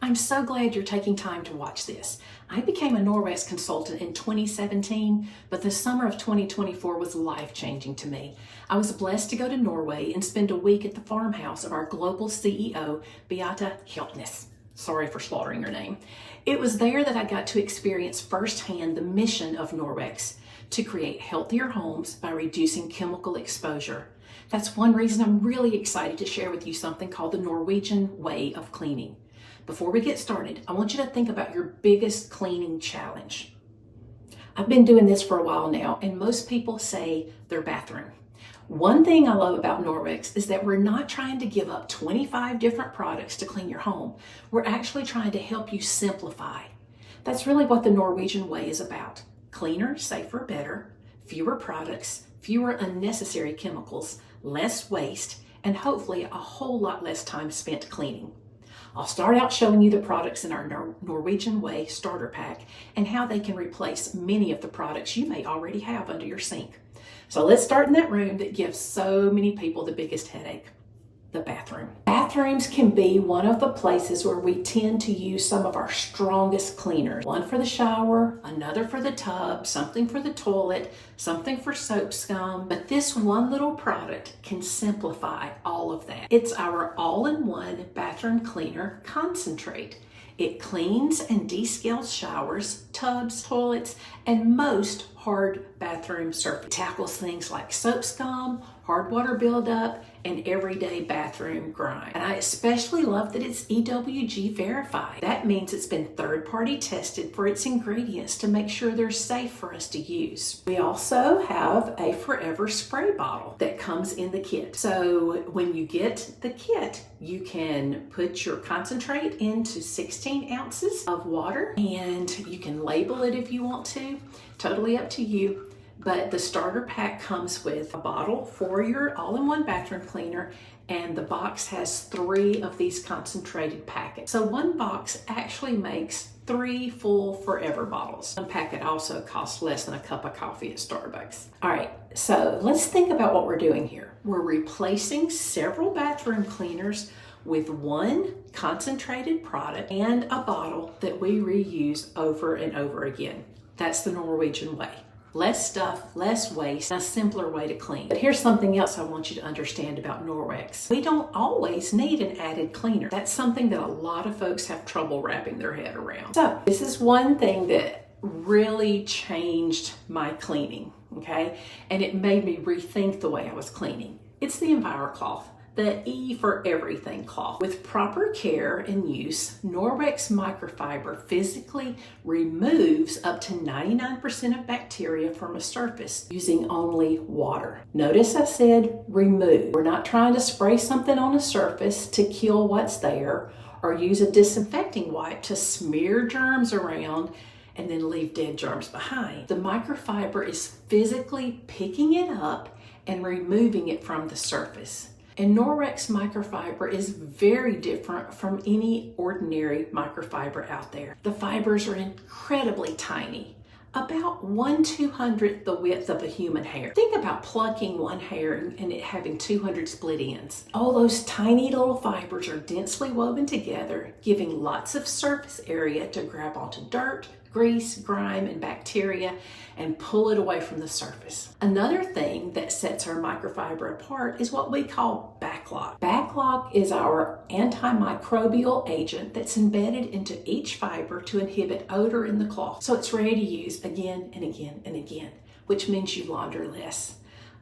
I'm so glad you're taking time to watch this. I became a Norwex consultant in 2017, but the summer of 2024 was life-changing to me. I was blessed to go to Norway and spend a week at the farmhouse of our global CEO, Beate Hjeltnes. Sorry for slaughtering your name. It was there that I got to experience firsthand the mission of Norwex to create healthier homes by reducing chemical exposure. That's one reason I'm really excited to share with you something called the Norwegian way of cleaning. Before we get started, I want you to think about your biggest cleaning challenge. I've been doing this for a while now, and most people say their bathroom. One thing I love about Norwex is that we're not trying to give up 25 different products to clean your home. We're actually trying to help you simplify. That's really what the Norwegian way is about. Cleaner, safer, better, fewer products, fewer unnecessary chemicals, less waste, and hopefully a whole lot less time spent cleaning. I'll start out showing you the products in our Norwegian Way starter pack and how they can replace many of the products you may already have under your sink. So let's start in that room that gives so many people the biggest headache, the bathroom. Bathrooms can be one of the places where we tend to use some of our strongest cleaners. One for the shower, another for the tub, something for the toilet, something for soap scum. But this one little product can simplify all of that. It's our all-in-one bathroom cleaner concentrate. It cleans and descales showers, tubs, toilets, and most hard bathroom surfaces. It tackles things like soap scum, hard water buildup, and everyday bathroom grime. And I especially love that it's EWG verified. That means it's been third-party tested for its ingredients to make sure they're safe for us to use. We also have a forever spray bottle that comes in the kit. So when you get the kit, you can put your concentrate into 16 ounces of water, and you can label it if you want to. Totally up to you. But the starter pack comes with a bottle for your all-in-one bathroom cleaner, and the box has 3 of these concentrated packets. So one box actually makes 3 full forever bottles. One packet also costs less than a cup of coffee at Starbucks. All right, so let's think about what we're doing here. We're replacing several bathroom cleaners with one concentrated product and a bottle that we reuse over and over again. That's the Norwegian way. Less stuff, less waste, a simpler way to clean. But here's something else I want you to understand about Norwex. We don't always need an added cleaner. That's something that a lot of folks have trouble wrapping their head around. So this is one thing that really changed my cleaning, okay? And it made me rethink the way I was cleaning. It's the EnviroCloth. The E for everything cloth. With proper care and use, Norwex microfiber physically removes up to 99% of bacteria from a surface using only water. Notice I said remove. We're not trying to spray something on a surface to kill what's there or use a disinfecting wipe to smear germs around and then leave dead germs behind. The microfiber is physically picking it up and removing it from the surface. And Norwex microfiber is very different from any ordinary microfiber out there. The fibers are incredibly tiny, about 1/200th the width of a human hair. Think about plucking one hair and it having 200 split ends. All those tiny little fibers are densely woven together, giving lots of surface area to grab onto dirt, grease, grime, and bacteria and pull it away from the surface. Another thing that sets our microfiber apart is what we call backlock. Backlock is our antimicrobial agent that's embedded into each fiber to inhibit odor in the cloth, so it's ready to use again and again and again, which means you launder less.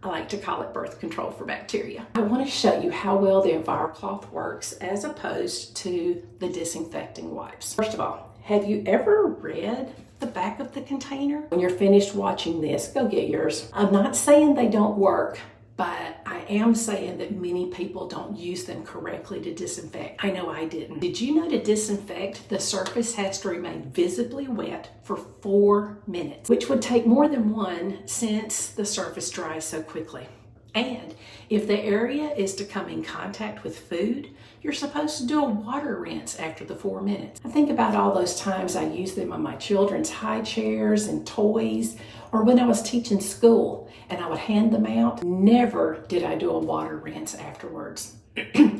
I like to call it birth control for bacteria. I want to show you how well the EnviroCloth works as opposed to the disinfecting wipes. First of all, have you ever read the back of the container? When you're finished watching this, go get yours. I'm not saying they don't work, but I am saying that many people don't use them correctly to disinfect. I know I didn't. Did you know to disinfect, the surface has to remain visibly wet for 4 minutes, which would take more than one since the surface dries so quickly. And if the area is to come in contact with food, you're supposed to do a water rinse after the 4 minutes. I think about all those times I used them on my children's high chairs and toys, or when I was teaching school and I would hand them out. Never did I do a water rinse afterwards.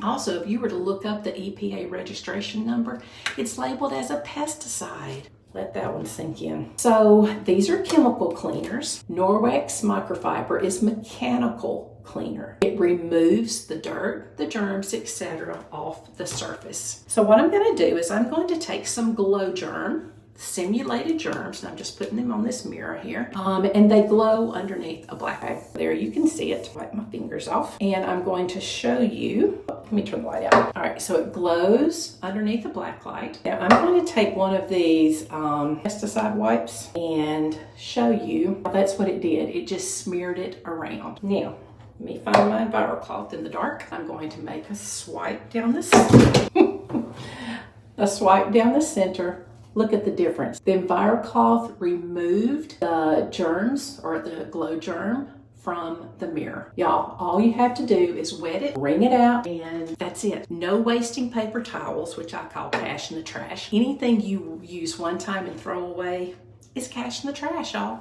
Also, if you were to look up the EPA registration number, it's labeled as a pesticide. Let that one sink in. So these are chemical cleaners. Norwex microfiber is mechanical cleaner. It removes the dirt, the germs, etc. off the surface. So what I'm going to do is I'm going to take some glow germ, simulated germs, and I'm just putting them on this mirror here, and they glow underneath a black bag. There you can see it. Wipe my fingers off, and I'm going to show you. Let me turn the light out. All right, so it glows underneath a black light. Now I'm going to take one of these pesticide wipes and show you how that's what it did. It just smeared it around. Now let me find my viral cloth in the dark. I'm going to make a swipe down the center. A swipe down the center. Look at the difference. The EnviroCloth removed the germs or the glow germ from the mirror. Y'all, all you have to do is wet it, wring it out, and that's it. No wasting paper towels, which I call cash in the trash. Anything you use one time and throw away is cash in the trash, y'all.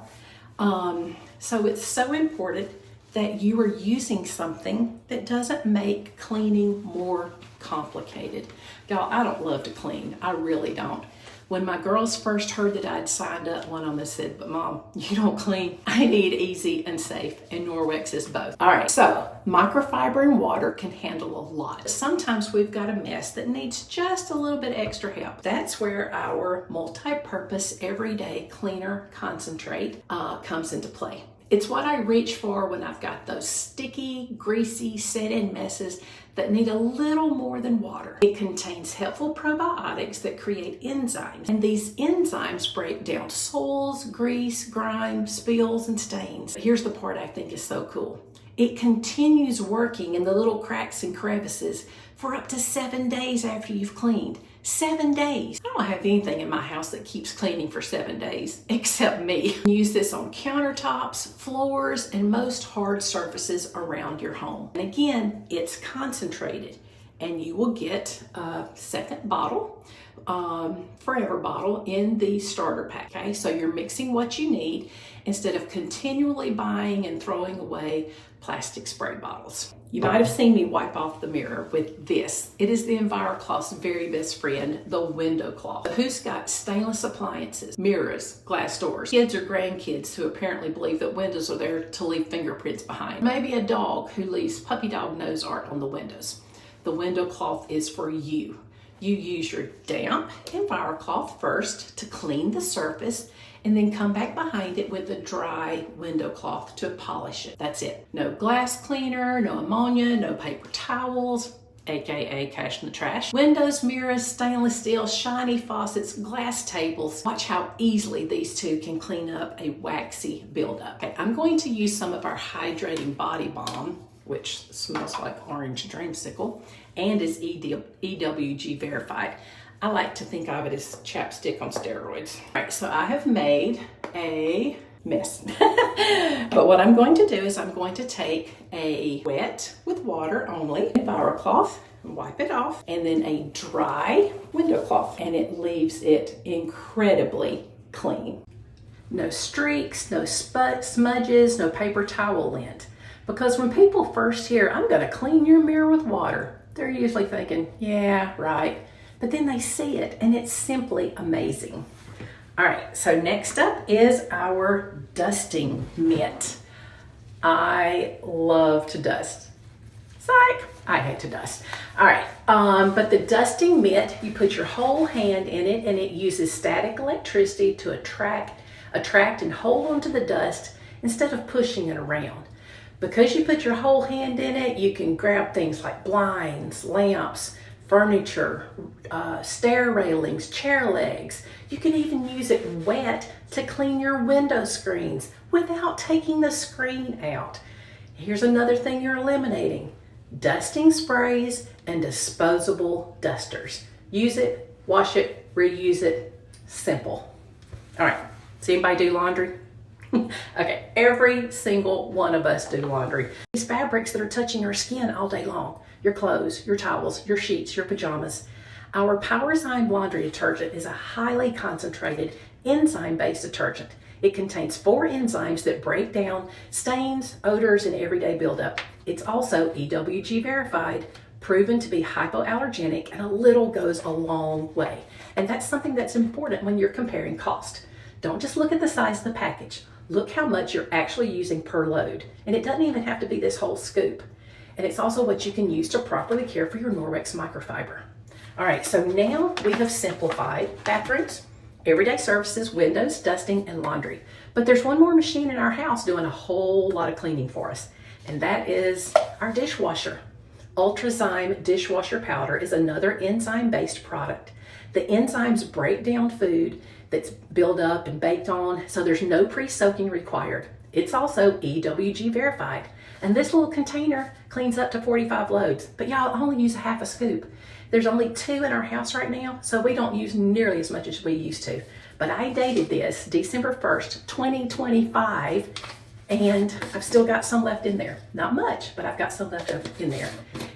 So it's so important that you are using something that doesn't make cleaning more complicated. Y'all, I don't love to clean. I really don't. When my girls first heard that I'd signed up, one of them said, "But Mom, you don't clean. I need easy and safe," and Norwex is both. All right, so microfiber and water can handle a lot. Sometimes we've got a mess that needs just a little bit extra help. That's where our multi-purpose everyday cleaner concentrate comes into play. It's what I reach for when I've got those sticky, greasy, set-in messes that need a little more than water. It contains helpful probiotics that create enzymes, and these enzymes break down soils, grease, grime, spills, and stains. Here's the part I think is so cool. It continues working in the little cracks and crevices for up to 7 days after you've cleaned. 7 days. I don't have anything in my house that keeps cleaning for 7 days, except me. Use this on countertops, floors, and most hard surfaces around your home. And again, it's concentrated, and you will get a second bottle, forever bottle in the starter pack. Okay, so you're mixing what you need instead of continually buying and throwing away plastic spray bottles. You might have seen me wipe off the mirror with this. It is the EnviroCloth's very best friend, the window cloth. Who's got stainless appliances, mirrors, glass doors, kids or grandkids who apparently believe that windows are there to leave fingerprints behind. Maybe a dog who leaves puppy dog nose art on the windows. The window cloth is for you. You use your damp EnviroCloth first to clean the surface, and then come back behind it with a dry window cloth to polish it. That's it. No glass cleaner, no ammonia, no paper towels, aka cash in the trash. Windows, mirrors, stainless steel, shiny faucets, glass tables. Watch how easily these two can clean up a waxy buildup. Okay, I'm going to use some of our hydrating body balm, which smells like orange dreamsicle and is EWG verified. I like to think of it as chapstick on steroids. All right, so I have made a mess. But what I'm going to do is I'm going to take a wet with water only EnviroCloth, wipe it off, and then a dry window cloth, and it leaves it incredibly clean. No streaks, no smudges, no paper towel lint. Because when people first hear, "I'm gonna clean your mirror with water," they're usually thinking, "Yeah, right." But then they see it, and it's simply amazing. All right, so next up is our dusting mitt. I love to dust. Psych, I hate to dust. All right, but the dusting mitt, you put your whole hand in it, and it uses static electricity to attract and hold onto the dust instead of pushing it around. Because you put your whole hand in it, you can grab things like blinds, lamps, furniture, stair railings, chair legs. You can even use it wet to clean your window screens without taking the screen out. Here's another thing you're eliminating: dusting sprays and disposable dusters. Use it, wash it, reuse it. Simple. All right, does anybody do laundry? Okay, every single one of us do laundry. These fabrics that are touching our skin all day long, your clothes, your towels, your sheets, your pajamas. Our PowerZyme laundry detergent is a highly concentrated enzyme-based detergent. It contains 4 enzymes that break down stains, odors, and everyday buildup. It's also EWG verified, proven to be hypoallergenic, and a little goes a long way. And that's something that's important when you're comparing cost. Don't just look at the size of the package. Look how much you're actually using per load. And it doesn't even have to be this whole scoop. And it's also what you can use to properly care for your Norwex microfiber. All right, so now we have simplified bathrooms, everyday services, windows, dusting, and laundry. But there's one more machine in our house doing a whole lot of cleaning for us, and that is our dishwasher. Ultrazyme dishwasher powder is another enzyme-based product. The enzymes break down food that's built up and baked on, so there's no pre-soaking required. It's also EWG verified. And this little container cleans up to 45 loads, but y'all only use a half a scoop. There's only 2 in our house right now, so we don't use nearly as much as we used to. But I dated this December 1st, 2025, and I've still got some left in there. Not much, but I've got some left in there.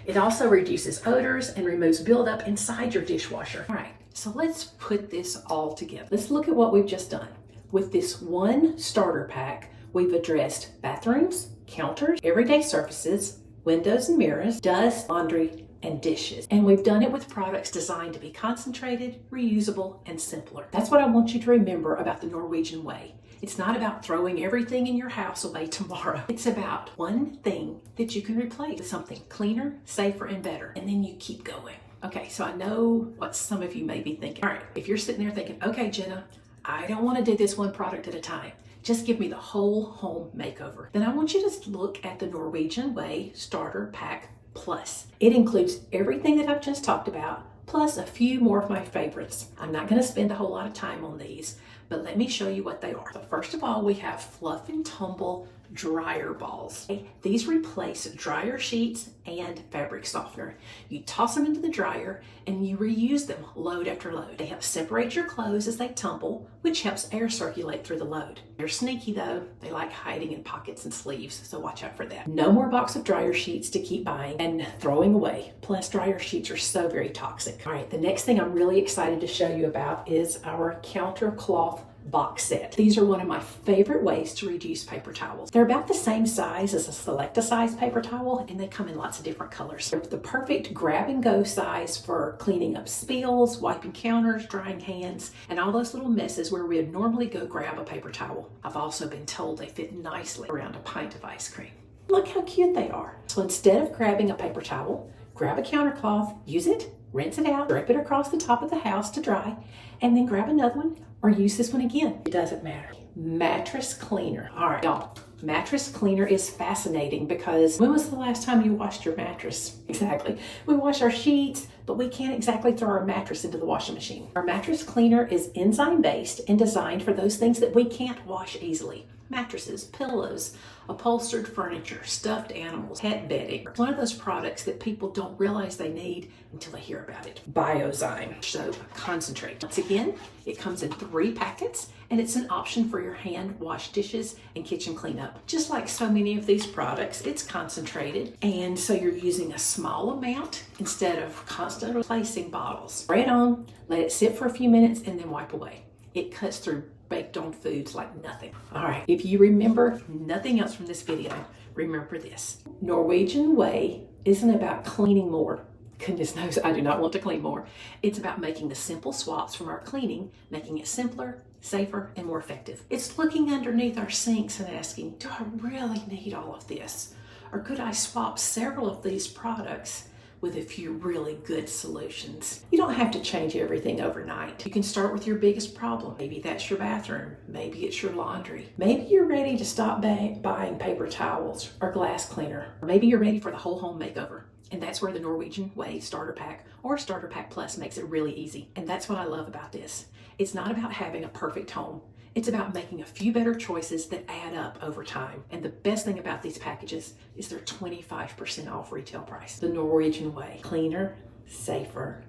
It also reduces odors and removes buildup inside your dishwasher. All right, so let's put this all together. Let's look at what we've just done. With this one starter pack, we've addressed bathrooms, counters, everyday surfaces, windows and mirrors, dust, laundry, and dishes. And we've done it with products designed to be concentrated, reusable, and simpler. That's what I want you to remember about the Norwegian way. It's not about throwing everything in your house away tomorrow. It's about one thing that you can replace with something cleaner, safer, and better. And then you keep going. Okay, so I know what some of you may be thinking. All right, if you're sitting there thinking, okay, Jenna, I don't want to do this one product at a time. Just give me the whole home makeover. Then I want you to look at the Norwegian Way Starter Pack Plus. It includes everything that I've just talked about, plus a few more of my favorites. I'm not going to spend a whole lot of time on these, but let me show you what they are. So first of all, we have Fluff and Tumble dryer balls. These replace dryer sheets and fabric softener. You toss them into the dryer and you reuse them load after load. They help separate your clothes as they tumble, which helps air circulate through the load. They're sneaky though. They like hiding in pockets and sleeves, so watch out for that. No more box of dryer sheets to keep buying and throwing away. Plus, dryer sheets are so very toxic. All right, the next thing I'm really excited to show you about is our counter cloth box set. These are one of my favorite ways to reduce paper towels. They're about the same size as a Selecta-size paper towel, and they come in lots of different colors. They're the perfect grab-and-go size for cleaning up spills, wiping counters, drying hands, and all those little messes where we'd normally go grab a paper towel. I've also been told they fit nicely around a pint of ice cream. Look how cute they are. So instead of grabbing a paper towel, grab a counter cloth, use it, rinse it out, drape it across the top of the house to dry, and then grab another one or use this one again. It doesn't matter. Mattress cleaner. All right, y'all. Mattress cleaner is fascinating because when was the last time you washed your mattress? Exactly. We wash our sheets, but we can't exactly throw our mattress into the washing machine. Our mattress cleaner is enzyme-based and designed for those things that we can't wash easily. Mattresses, pillows, upholstered furniture, stuffed animals, pet bedding. It's one of those products that people don't realize they need until they hear about it. Biozyme soap concentrate. Once again, it comes in 3 packets and it's an option for your hand wash dishes and kitchen cleanup. Just like so many of these products, it's concentrated, and so you're using a small amount instead of constantly replacing bottles. Spray it on, let it sit for a few minutes, and then wipe away. It cuts through baked on foods like nothing. All right, if you remember nothing else from this video, remember this. Norwegian Way isn't about cleaning more. Goodness knows I do not want to clean more. It's about making the simple swaps from our cleaning, making it simpler, safer, and more effective. It's looking underneath our sinks and asking, do I really need all of this? Or could I swap several of these products with a few really good solutions? You don't have to change everything overnight. You can start with your biggest problem. Maybe that's your bathroom. Maybe it's your laundry. Maybe you're ready to stop buying paper towels or glass cleaner. Or maybe you're ready for the whole home makeover. And that's where the Norwegian Way Starter Pack or Starter Pack Plus makes it really easy. And that's what I love about this. It's not about having a perfect home. It's about making a few better choices that add up over time. And the best thing about these packages is they're 25% off retail price. The Norwegian Way. Cleaner, safer,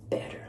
better.